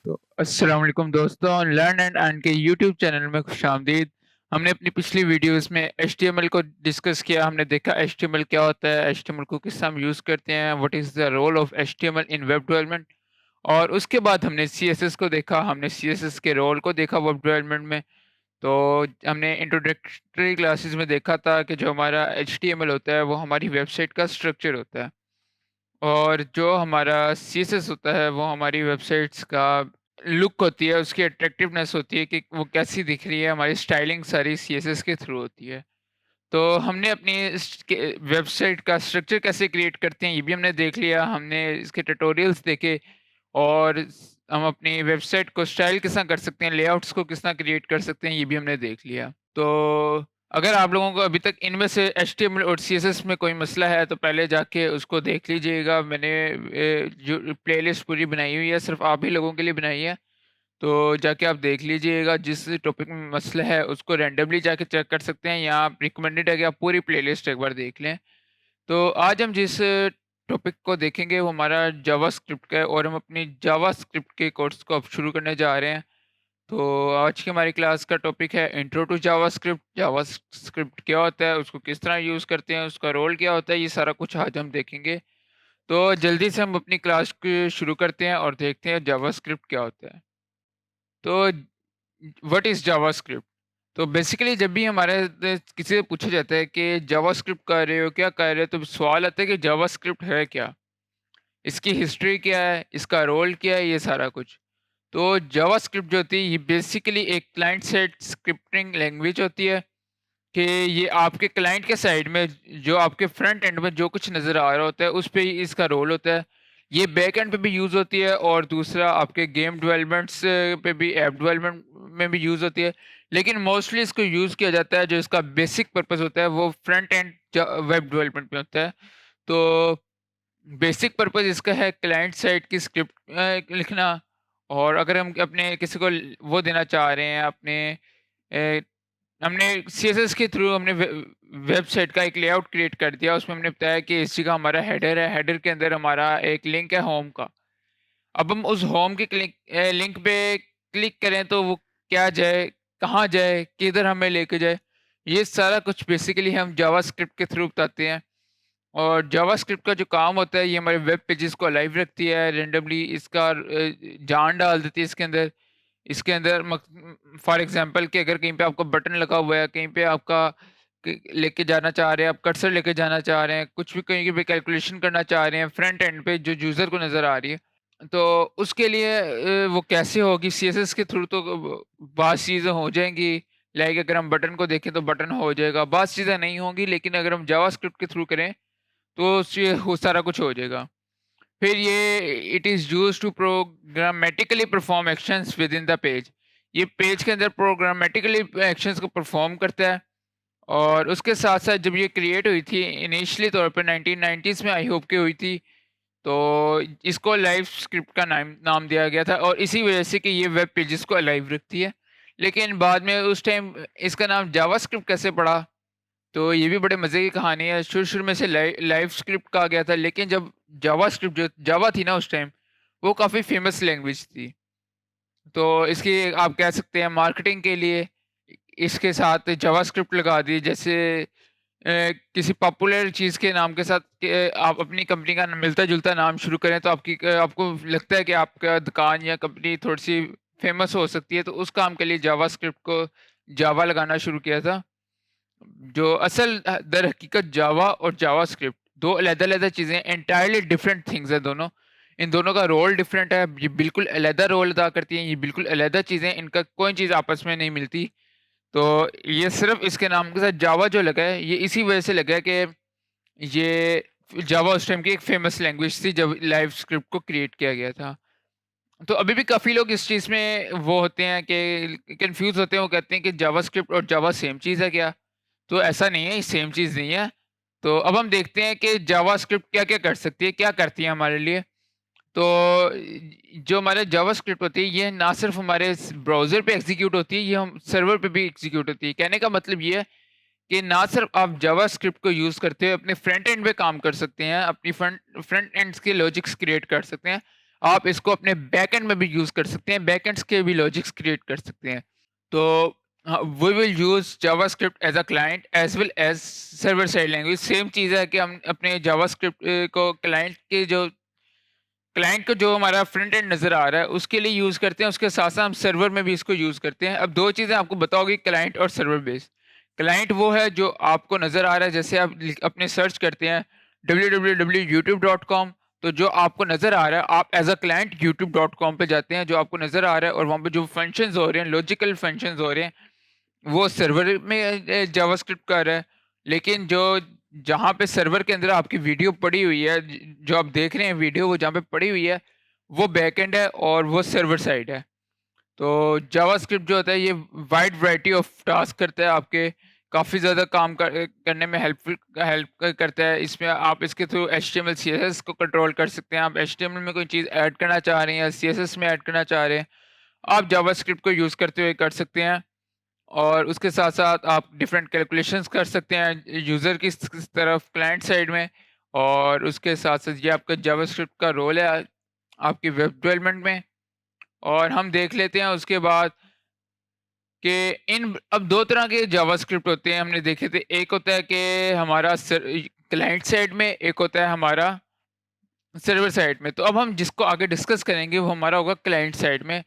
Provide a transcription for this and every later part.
तो अस्सलाम वालेकुम दोस्तों, लर्न एंड अर्न के यूट्यूब चैनल में खुशामदीद। हमने अपनी पिछली वीडियोस में एचटीएमएल को डिस्कस किया। हमने देखा एचटीएमएल क्या होता है, एचटीएमएल को किस हम यूज़ करते हैं, what is the role of HTML in web development. और उसके बाद हमने सीएसएस को देखा, हमने सीएसएस के रोल को देखा वेब डेवलपमेंट में। तो हमने इंट्रोडक्टरी क्लासेस में देखा था कि जो हमारा एचटीएमएल होता है वो हमारी वेबसाइट का स्ट्रक्चर होता है, और जो हमारा सीएसएस होता है वो हमारी वेबसाइट्स का लुक होती है, उसकी अट्रैक्टिवनेस होती है कि वो कैसी दिख रही है, हमारी स्टाइलिंग सारी सीएसएस के थ्रू होती है। तो हमने अपनी वेबसाइट का स्ट्रक्चर कैसे क्रिएट करते हैं ये भी हमने देख लिया, हमने इसके ट्यूटोरियल्स देखे, और हम अपनी वेबसाइट को स्टाइल किस तरह कर सकते हैं, लेआउट्स को किस तरह क्रिएट कर सकते हैं, ये भी हमने देख लिया। तो अगर आप लोगों को अभी तक इनमें से एचटीएमएल और सीएसएस में कोई मसला है तो पहले जाके उसको देख लीजिएगा। मैंने जो प्लेलिस्ट पूरी बनाई हुई है सिर्फ आप ही लोगों के लिए बनाई है, तो जाके आप देख लीजिएगा। जिस टॉपिक में मसला है उसको रैंडमली जाके चेक कर सकते हैं, या आप रिकमेंडेड है कि आप पूरी प्लेलिस्ट एक बार देख लें। तो आज हम जिस टॉपिक को देखेंगे वो हमारा जावास्क्रिप्ट का है, और हम अपनी जावास्क्रिप्ट के कोर्स को अब शुरू करने जा रहे हैं। तो आज की हमारी क्लास का टॉपिक है इंट्रो टू जावास्क्रिप्ट। जावास्क्रिप्ट क्या होता है, उसको किस तरह यूज़ करते हैं, उसका रोल क्या होता है, ये सारा कुछ आज हम देखेंगे। तो जल्दी से हम अपनी क्लास को शुरू करते हैं और देखते हैं जावास्क्रिप्ट क्या होता है। तो व्हाट इज़ जावास्क्रिप्ट? तो बेसिकली जब भी हमारे किसी से पूछा जाता है कि जावास्क्रिप्ट कर रहे हो, क्या कर रहे हो, तो सवाल आता है कि जावास्क्रिप्ट है क्या? इसकी हिस्ट्री क्या है, इसका रोल क्या है, ये सारा कुछ। तो जावास्क्रिप्ट जो होती है ये बेसिकली एक क्लाइंट साइड स्क्रिप्टिंग लैंग्वेज होती है, कि ये आपके क्लाइंट के साइड में जो आपके फ्रंट एंड में जो कुछ नज़र आ रहा होता है उस पे ही इसका रोल होता है। ये बैक एंड पे भी यूज़ होती है, और दूसरा आपके गेम डेवलपमेंट्स पे भी, ऐप डेवलपमेंट में भी यूज़ होती है। लेकिन मोस्टली इसको यूज़ किया जाता है, जो इसका बेसिक पर्पस होता है वो फ्रंट एंड वेब डेवलपमेंट में होता है। तो बेसिक पर्पस इसका है क्लाइंट साइड की स्क्रिप्ट लिखना। और अगर हम अपने किसी को वो देना चाह रहे हैं अपने अ, हमने सीएसएस के थ्रू हमने वेबसाइट का एक लेआउट क्रिएट कर दिया। उसमें हमने बताया कि इसी का हमारा हेडर है, हेडर के अंदर हमारा एक लिंक है होम का। अब हम उस होम के लिंक पे क्लिक करें तो वो क्या जाए, कहाँ जाए, किधर हमें लेके जाए, ये सारा कुछ बेसिकली हम जावास्क्रिप्ट के थ्रू बताते हैं। और जावास्क्रिप्ट का जो काम होता है ये हमारे वेब पेजेस को अलाइव रखती है, रेंडमली इसका जान डाल देती है इसके अंदर। इसके अंदर फॉर एग्जांपल कि अगर कहीं पे आपका बटन लगा हुआ है, कहीं पे आपका लेके जाना चाह रहे हैं, आप कर्सर लेके जाना चाह रहे हैं, कुछ भी कहीं पे कैलकुलेशन करना चाह रहे हैं फ्रंट एंड पे जो यूज़र को नज़र आ रही है, तो उसके लिए वो कैसे होगी, सीएसएस के थ्रू तो बहुत चीज़ें हो जाएंगी। लाइक अगर हम बटन को देखें तो बटन हो जाएगा, बहुत चीज़ें नहीं होंगी, लेकिन अगर हम जावास्क्रिप्ट के थ्रू करें तो उससे वो सारा कुछ हो जाएगा। फिर ये it is used to programmatically perform actions within the page. ये पेज के अंदर प्रोग्रामेटिकली एक्शंस को परफॉर्म करता है। और उसके साथ साथ जब ये क्रिएट हुई थी इनिशियली तौर पर 1990s में, आई होप की हुई थी, तो इसको लाइव स्क्रिप्ट का नाम नाम दिया गया था, और इसी वजह से कि ये वेब पेजेस को अलाइव रखती है। लेकिन बाद में उस टाइम इसका नाम जावास्क्रिप्ट कैसे पड़ा, तो ये भी बड़े मज़े की कहानी है। शुरू-शुरू में से लाइव स्क्रिप्ट कहा गया था, लेकिन जब जावास्क्रिप्ट जो जावा थी ना उस टाइम, वो काफ़ी फ़ेमस लैंग्वेज थी। तो इसकी आप कह सकते हैं मार्केटिंग के लिए इसके साथ जावास्क्रिप्ट लगा दी। जैसे किसी पॉपुलर चीज़ के नाम के साथ आप अपनी कंपनी का मिलता-जुलता नाम शुरू करें, तो आपको लगता है कि आपका दुकान या कंपनी थोड़ी-सी फ़ेमस हो सकती है, तो उस काम के लिए जावास्क्रिप्ट को जावा लगाना शुरू किया था। जो असल दर हकीकत जावा और जावास्क्रिप्ट 2 अलग-अलग चीज़ें, एंटायरली डिफरेंट थिंग्स हैं दोनों। इन दोनों का रोल डिफरेंट है, ये बिल्कुल अलग रोल अदा करती हैं, ये बिल्कुल अलग चीज़ें हैं, इनका कोई चीज़ आपस में नहीं मिलती। तो ये सिर्फ़ इसके नाम के साथ जावा जो लगा है, ये इसी वजह से लगा है कि ये जावा उस टाइम की एक फ़ेमस लैंग्वेज थी जब लाइव स्क्रिप्ट को क्रिएट किया गया था। तो अभी भी काफ़ी लोग इस चीज़ में वो होते हैं कि कन्फ्यूज़ होते हैं, वो कहते हैं कि जावास्क्रिप्ट और जावा सेम चीज़ है क्या? तो ऐसा नहीं है, ये सेम चीज़ नहीं है। तो अब हम देखते हैं कि जावास्क्रिप्ट क्या-क्या कर सकती है, क्या करती है हमारे लिए। तो जो हमारा जावास्क्रिप्ट होती है, ये ना सिर्फ़ हमारे ब्राउज़र पे एग्ज़ीक्यूट होती है, ये हम सर्वर पे भी एग्ज़ीक्यूट होती है। कहने का मतलब ये है कि ना सिर्फ़ आप जावास्क्रिप्ट को यूज़ करते हुए अपने फ्रंट एंड पे काम कर सकते हैं, अपनी फ्रंट फ्रंट एंड्स के लॉजिक्स क्रिएट कर सकते हैं। आप इसको अपने बैकएंड में भी यूज़ कर सकते हैं, बैकएंड्स के भी लॉजिक्स क्रिएट कर सकते हैं। तो we will use JavaScript as a client as well as server side language. Same चीज़ है कि हम अपने जावास्क्रिप्ट को क्लाइंट को जो हमारा फ्रंट एंड नज़र आ रहा है, उसके लिए यूज़ करते हैं, उसके साथ-साथ हम सर्वर में भी इसको यूज़ करते हैं। अब 2 चीज़ें आपको बताओगे, क्लाइंट और सर्वर बेस। क्लाइंट वो है जो आपको नज़र आ रहा है, जैसे आप अपने सर्च करते हैं www.youtube.com, तो जो आपको नज़र आ रहा है, आप एज़ अ क्लाइंट youtube.com पे जाते हैं, जो आपको नज़र आ रहा है, और वहाँ पे जो फंक्शंस हो रहे हैं, लॉजिकल फंक्शंस हो रहे हैं, वो सर्वर में जावास्क्रिप्ट का आ रहा है। लेकिन जो जहाँ पे सर्वर के अंदर आपकी वीडियो पड़ी हुई है, जो आप देख रहे हैं वीडियो, वो जहाँ पे पड़ी हुई है, वो बैकएंड है और वो सर्वर साइड है। तो जावास्क्रिप्ट जो होता है, ये वाइड वैरायटी ऑफ टास्क करता है, आपके काफ़ी ज़्यादा काम करने में हेल्प करता है। इसमें आप इसके थ्रू एचटीएमएल सीएसएस को कंट्रोल कर सकते हैं। आप एचटीएमएल में कोई चीज़ ऐड करना चाह रहे हैं या सीएसएस में ऐड करना चाह रहे हैं, आप जावास्क्रिप्ट को यूज़ करते हुए कर सकते हैं। और उसके साथ-साथ आप डिफरेंट कैलकुलेशंस कर सकते हैं यूज़र की तरफ क्लाइंट साइड में। और उसके साथ-साथ ये आपका जावास्क्रिप्ट का रोल है आपकी वेब डेवलपमेंट में। और हम देख लेते हैं उसके बाद कि इन अब 2 तरह के जावास्क्रिप्ट होते हैं, हमने देखे थे। एक होता है कि हमारा क्लाइंट साइड में, एक होता है हमारा सर्वर साइड में। तो अब हम जिसको आगे डिस्कस करेंगे वो हमारा होगा क्लाइंट साइड में।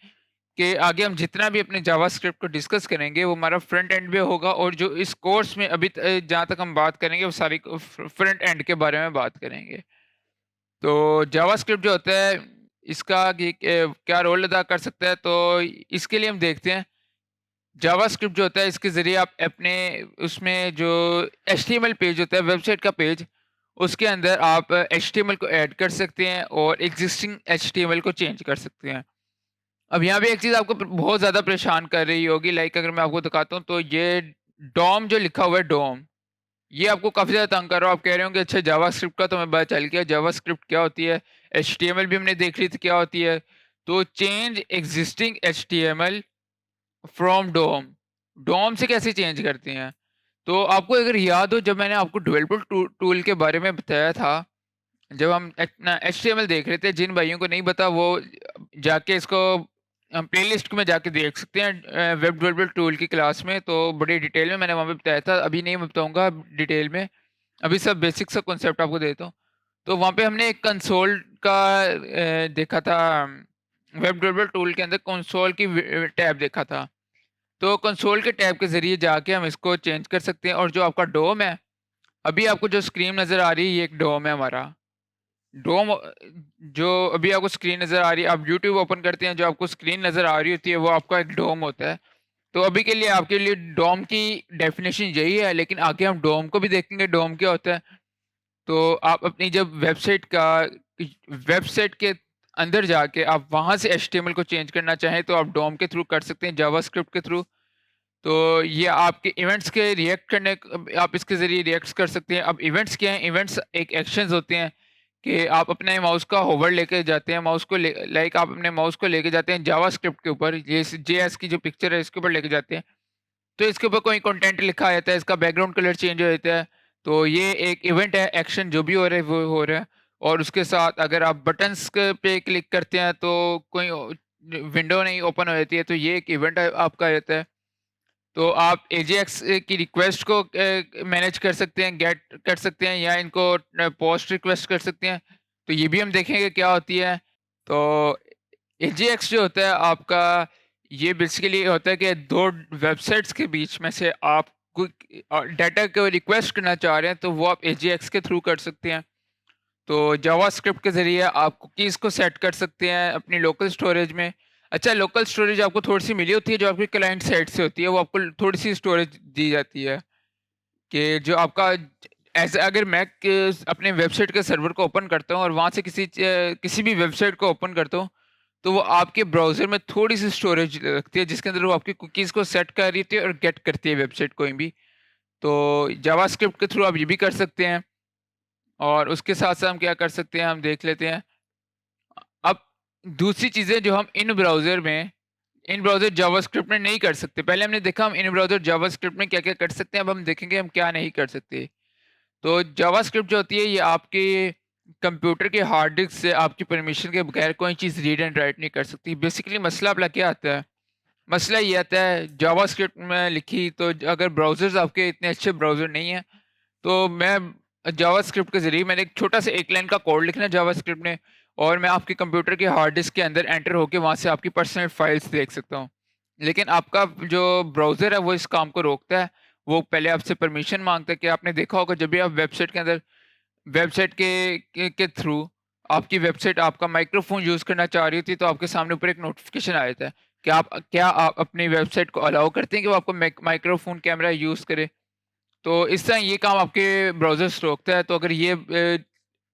कि आगे हम जितना भी अपने जावास्क्रिप्ट को डिस्कस करेंगे, वो हमारा फ्रंट एंड में होगा। और जो इस कोर्स में अभी जहाँ तक हम बात करेंगे, वो सारी फ्रंट एंड के बारे में बात करेंगे। तो जावास्क्रिप्ट जो होता है, इसका क्या रोल अदा कर सकता है, तो इसके लिए हम देखते हैं। जावास्क्रिप्ट जो होता है, इसके ज़रिए आप अपने उसमें जो एचटीएमएल पेज होता है, वेबसाइट का पेज, उसके अंदर आप एचटीएमएल को ऐड कर सकते हैं और एग्जिस्टिंग एचटीएमएल को चेंज कर सकते हैं। अब यहाँ पे एक चीज़ आपको बहुत ज़्यादा परेशान कर रही होगी, लाइक अगर मैं आपको दिखाता हूँ, तो ये डॉम जो लिखा हुआ है, डॉम, ये आपको काफ़ी ज़्यादा तंग कर रहा हो। आप कह रहे होंगे अच्छा जावास्क्रिप्ट का तो हमें पता चल गया, जावास्क्रिप्ट क्या होती है, एचटीएमएल भी हमने देख ली थी क्या होती है। तो change existing HTML from DOM, DOM से कैसे चेंज करते हैं? तो आपको अगर याद हो, जब मैंने आपको डेवलपर टूल के बारे में बताया था, जब हम एचटीएमएल देख रहे थे, जिन भाइयों को नहीं पता वो जाके इसको प्लेलिस्ट में जाके देख सकते हैं, वेब डेवलपर टूल की क्लास में। तो बड़ी डिटेल में मैंने वहाँ पे बताया था, अभी नहीं बताऊंगा डिटेल में, अभी सब बेसिक सा कॉन्सेप्ट आपको देता हूँ। तो वहाँ पे हमने एक कंसोल का देखा था, वेब डेवलपर टूल के अंदर कंसोल की टैब देखा था। तो कंसोल के टैब के ज़रिए जाके हम इसको चेंज कर सकते हैं। और जो आपका डोम है, अभी आपको जो स्क्रीन नज़र आ रही है, ये एक डोम है हमारा। डोम जो अभी आपको स्क्रीन नज़र आ रही है, आप यूट्यूब ओपन करते हैं, जो आपको स्क्रीन नज़र आ रही होती है, वो आपका एक डोम होता है। तो अभी के लिए आपके लिए डोम की डेफिनेशन यही है, लेकिन आगे हम डोम को भी देखेंगे, डोम क्या होता है। तो आप अपनी जब वेबसाइट के अंदर जाके आप वहाँ से एचटीएमएल को चेंज करना चाहें, तो आप डोम के थ्रू कर सकते हैं, जावास्क्रिप्ट के थ्रू। तो ये आपके इवेंट्स के रिएक्ट करने आप इसके ज़रिए रिएक्ट्स कर सकते हैं। अब इवेंट्स क्या हैं? इवेंट्स एक एक्शंस होते हैं कि आप अपने माउस का होवर लेके जाते हैं, माउस को लाइक आप अपने माउस को लेके जाते हैं जावास्क्रिप्ट के ऊपर, ये जेएस की जो पिक्चर है इसके ऊपर लेके जाते हैं। तो इसके ऊपर कोई कंटेंट लिखा आ जाता है, इसका बैकग्राउंड कलर चेंज हो जाता है। तो ये एक इवेंट है, एक्शन जो भी हो रहा है वो हो रहा है। और उसके साथ अगर आप बटन्स पे क्लिक करते हैं, तो कोई विंडो नहीं ओपन हो जाती है, तो ये एक इवेंट आपका आ जाता है। तो आप एजेएक्स की रिक्वेस्ट को मैनेज कर सकते हैं, गेट कर सकते हैं, या इनको पोस्ट रिक्वेस्ट कर सकते हैं। तो ये भी हम देखेंगे क्या होती है। तो एजेएक्स जो होता है आपका, ये बेसिकली होता है कि दो वेबसाइट्स के बीच में से आप कोई डाटा को रिक्वेस्ट करना चाह रहे हैं, तो वो आप एजेएक्स के थ्रू कर सकते हैं। तो जावास्क्रिप्ट के ज़रिए आप कुकीज़ को सेट कर सकते हैं अपनी लोकल स्टोरेज में। अच्छा, लोकल स्टोरेज आपको थोड़ी-सी मिली होती है, जो आपकी क्लाइंट साइड से होती है, वो आपको थोड़ी-सी स्टोरेज दी जाती है। कि जो आपका ऐसे अगर मैं अपने वेबसाइट के सर्वर को ओपन करता हूँ और वहाँ से किसी भी वेबसाइट को ओपन करता हूँ, तो वो आपके ब्राउज़र में थोड़ी-सी स्टोरेज रखती है, जिसके अंदर वो आपकी कुकीज़ को सेट कर रही होती है और गेट करती है वेबसाइट कोई भी। तो जावास्क्रिप्ट के थ्रू आप ये भी कर सकते हैं। और उसके साथ-साथ हम क्या कर सकते हैं, हम देख लेते हैं। अब दूसरी चीज़ें जो हम इन ब्राउज़र जावास्क्रिप्ट में नहीं कर सकते। पहले हमने देखा हम इन ब्राउज़र जावास्क्रिप्ट में क्या-क्या कर सकते हैं, अब हम देखेंगे हम क्या नहीं कर सकते। तो जावास्क्रिप्ट जो होती है, ये आपके कंप्यूटर के हार्ड डिस्क से आपकी परमिशन के बगैर कोई चीज़ रीड एंड राइट नहीं कर सकती। बेसिकली मसला आपका क्या आता है? मसला ये आता है जावास्क्रिप्ट में लिखी तो अगर ब्राउज़र्स आपके इतने अच्छे ब्राउज़र नहीं हैं, तो मैं जावास्क्रिप्ट के ज़रिए मैंने एक छोटा सा एक लाइन का कोड लिखना है जावास्क्रिप्ट में और मैं आपके कंप्यूटर के हार्ड डिस्क के अंदर एंटर होके वहाँ से आपकी पर्सनल फाइल्स देख सकता हूँ। लेकिन आपका जो ब्राउज़र है वो इस काम को रोकता है। वो पहले आपसे परमिशन माँगता है कि आपने देखा होगा जब भी आप वेबसाइट के अंदर वेबसाइट के थ्रू आपकी वेबसाइट आपका माइक्रोफ़ोन यूज़ करना चाह रही थी, तो आपके सामने ऊपर एक नोटिफ़िकेशन आया था कि क्या आप अपनी वेबसाइट को अलाउ करते हैं कि वो आपको माइक्रोफ़ोन कैमरा यूज़ करे? तो इस तरह ये काम आपके ब्राउज़र्स रोकता है, तो अगर ये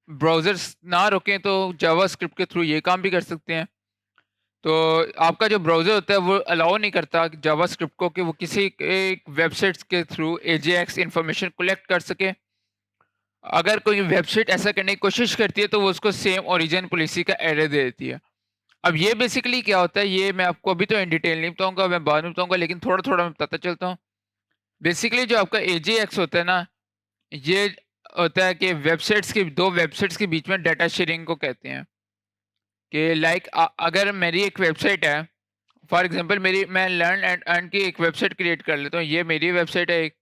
ब्राउज़र्स ना रोकें तो जावास्क्रिप्ट के थ्रू ये काम भी कर सकते हैं। तो आपका जो ब्राउज़र होता है वो अलाउ नहीं करता जावास्क्रिप्ट को कि वो किसी एक वेबसाइट्स के थ्रू एजेएक्स इन्फॉर्मेशन कलेक्ट कर सके। अगर कोई वेबसाइट ऐसा करने की कोशिश करती है तो वो उसको सेम ओरिजिन पॉलिसी का एरर दे देती है। अब ये बेसिकली क्या होता है ये मैं आपको अभी तो इन डिटेल नहीं बताऊँगा, मैं बाद में बताऊँगा, लेकिन थोड़ा-थोड़ा मैं बताता चलता हूँ। बेसिकली जो आपका एजेएक्स होता है ना, ये होता है कि दो वेबसाइट्स के बीच में डाटा शेयरिंग को कहते हैं। कि अगर मेरी एक वेबसाइट है, फॉर एग्ज़ाम्पल मेरी मैं लर्न एंड अर्न की एक वेबसाइट क्रिएट कर लेता हूँ, ये मेरी वेबसाइट है एक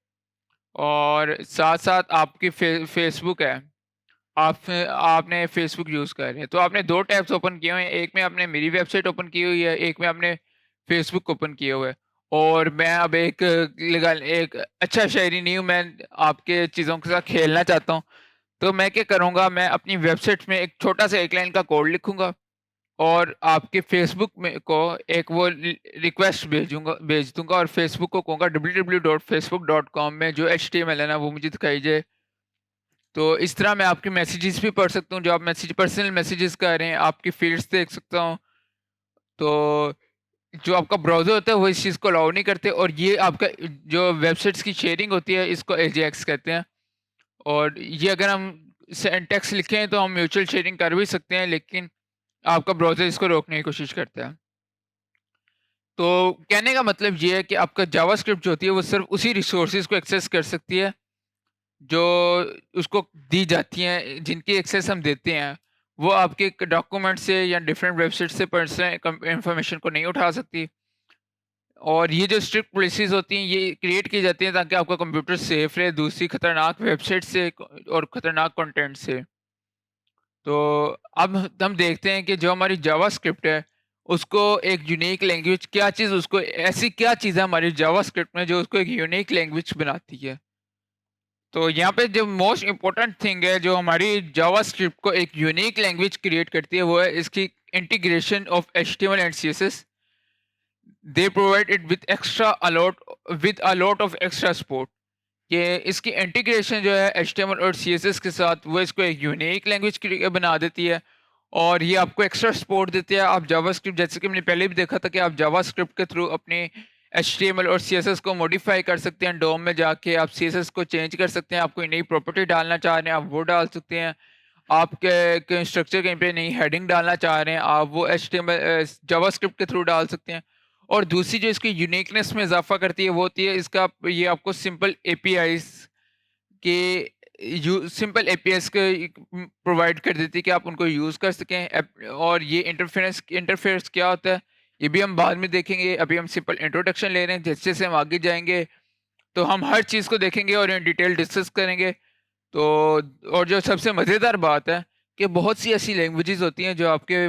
और साथ-साथ आपकी फेसबुक है। आपने फेसबुक यूज़ कर रहे हैं, तो आपने 2 टैब्स ओपन किए हुए हैं, एक में आपने मेरी वेबसाइट ओपन की हुई है, एक में आपने फेसबुक ओपन किया हुआ है। और मैं अब एक अच्छा शहरी नहीं हूँ, मैं आपके चीज़ों के साथ खेलना चाहता हूँ। तो मैं क्या करूँगा, मैं अपनी वेबसाइट में एक छोटा-सा एक लाइन का कोड लिखूँगा और आपके फेसबुक में को एक वो रिक्वेस्ट भेज दूँगा और फेसबुक को कहूँगा www.facebook.com में जो एचटीएमएल है ना, वो मुझे दिखाई जाए। तो इस तरह मैं आपके मैसेजेस भी पढ़ सकता हूँ, जो आप पर्सनल मैसेजेस कर रहे हैं, आपकी फ़ील्ड्स देख सकता हूँ। तो जो आपका ब्राउज़र होता है, वो इस चीज़ को अलाउ नहीं करते और ये आपका जो वेबसाइट्स की शेयरिंग होती है, इसको एजेएक्स कहते हैं। और ये अगर हम सिंटैक्स लिखें, तो हम म्यूचुअल शेयरिंग कर भी सकते हैं, लेकिन आपका ब्राउज़र इसको रोकने की कोशिश करता है। तो कहने का मतलब ये है कि आपका जावास्क्रिप्ट जो होती है, वो सिर्फ़ उसी रिसोर्सेज़ को एक्सेस कर सकती है जो उसको दी जाती हैं, जिनकी एक्सेस हम देते हैं, वो आपके डॉक्यूमेंट से या डिफरेंट वेबसाइट से पर्सनल इंफॉर्मेशन को नहीं उठा सकती। और ये जो स्ट्रिक्ट पॉलिसीज़ होती हैं, ये क्रिएट की जाती हैं ताकि आपका कंप्यूटर सेफ रहे दूसरी खतरनाक वेबसाइट से और खतरनाक कंटेंट से। तो अब हम देखते हैं कि जो हमारी जावास्क्रिप्ट है, उसको एक यूनिक लैंग्वेज क्या चीज़ उसको ऐसी क्या चीज़ है हमारी जावास्क्रिप्ट में जो उसको एक यूनिक लैंग्वेज बनाती है? तो यहाँ पे जो मोस्ट इम्पोर्टेंट थिंग है जो हमारी जावास्क्रिप्ट को एक यूनिक लैंग्वेज क्रिएट करती है, वो है इसकी integration of HTML and CSS. They provide it with a lot of extra support. कि इसकी इंटीग्रेशन जो है एचटीएमएल और सीएसएस के साथ, वो इसको एक यूनिक लैंग्वेज बना देती है और ये आपको एक्स्ट्रा सपोर्ट देती है। आप जावास्क्रिप्ट, जैसे कि हमने पहले भी देखा था कि आप जावास्क्रिप्ट के थ्रू अपने एचटीएमएल और सीएसएस को मॉडिफाई कर सकते हैं। डोम में जाके आप सीएसएस को चेंज कर सकते हैं, आप कोई नई प्रॉपर्टी डालना चाह रहे हैं आप वो डाल सकते हैं। आपके स्ट्रक्चर कहीं पे नई हेडिंग डालना चाह रहे हैं, आप वो एचटीएमएल जावास्क्रिप्ट के थ्रू डाल सकते हैं। और दूसरी जो इसकी यूनिकनेस में इजाफा करती है, वो होती है इसका ये आपको के सिंपल एपीआईज़ के प्रोवाइड कर देती है कि आप उनको यूज़ कर सकें। और ये इंटरफेस क्या होता है, ये भी हम बाद में देखेंगे। अभी हम सिंपल इंट्रोडक्शन ले रहे हैं, जैसे-जैसे हम आगे जाएँगे, तो हम हर चीज़ को देखेंगे और इन डिटेल डिस्कस करेंगे। तो और जो सबसे मज़ेदार बात है कि बहुत सी ऐसी लैंग्वेजेज़ होती हैं जो आपके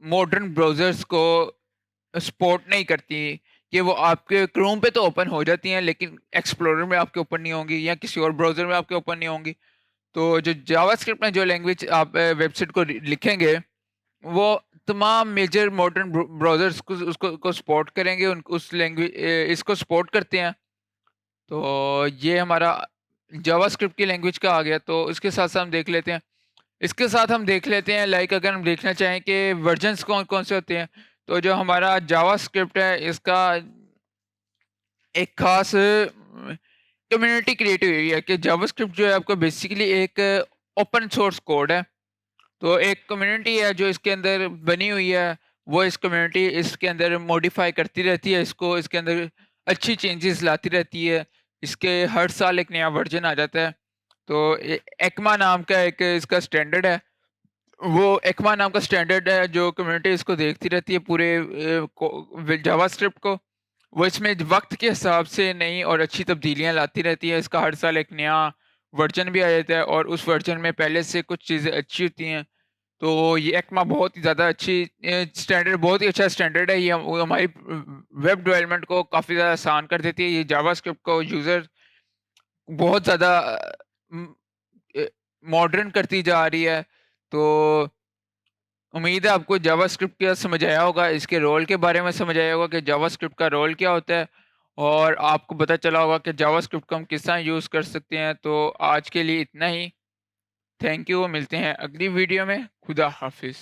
मॉडर्न ब्राउज़र्स को सपोर्ट नहीं करती, कि वो आपके क्रोम पे तो ओपन हो जाती हैं, लेकिन एक्सप्लोरर में आपके ओपन नहीं होंगी या किसी और ब्राउज़र में आपके ओपन नहीं होंगी। तो जो जावास्क्रिप्ट में जो लैंग्वेज आप वेबसाइट को लिखेंगे, वो तमाम मेजर मॉडर्न ब्राउज़र्स को उसको को सपोर्ट करेंगे, इसको सपोर्ट करते हैं। तो ये हमारा जावास्क्रिप्ट की लैंग्वेज का आ गया। तो इसके साथ-साथ हम देख लेते हैं, अगर हम देखना चाहें कि वर्जन्स कौन-कौन से होते हैं, तो जो हमारा जावास्क्रिप्ट है, इसका एक ख़ास कम्युनिटी क्रिएट हुई है कि जावास्क्रिप्ट जो है आपका बेसिकली एक ओपन सोर्स कोड है। तो एक कम्युनिटी है जो इसके अंदर बनी हुई है, वो इस कम्युनिटी इसके अंदर मॉडिफ़ाई करती रहती है इसको, इसके अंदर अच्छी चेंजेस लाती रहती है। इसके हर साल एक नया वर्ज़न आ जाता है। तो एक्मा नाम का एक इसका स्टैंडर्ड है। वो एक्मा नाम का स्टैंडर्ड है जो कम्युनिटी इसको देखती रहती है पूरे जावास्क्रिप्ट को। वो इसमें वक्त के हिसाब से नई और अच्छी तब्दीलियां लाती रहती है। इसका हर साल एक नया वर्जन भी आ जाता है और उस वर्जन में पहले से कुछ चीज़ें अच्छी होती हैं। तो ये एक्मा बहुत ही ज़्यादा अच्छी स्टैंडर्ड, बहुत ही अच्छा स्टैंडर्ड है। ये वो हमारी वेब डेवलपमेंट को काफ़ी ज़्यादा आसान कर देती है। ये जावास्क्रिप्ट को यूज़र बहुत ज़्यादा मॉडर्न करती जा रही है। तो उम्मीद है आपको जावास्क्रिप्ट का समझ आया होगा, इसके रोल के बारे में समझ आया होगा कि जावास्क्रिप्ट का रोल क्या होता है, और आपको पता चला होगा कि जावास्क्रिप्ट को हम किस तरह यूज़ कर सकते हैं। तो आज के लिए इतना ही। थैंक यू, मिलते हैं अगली वीडियो में। खुदा हाफ़िज़।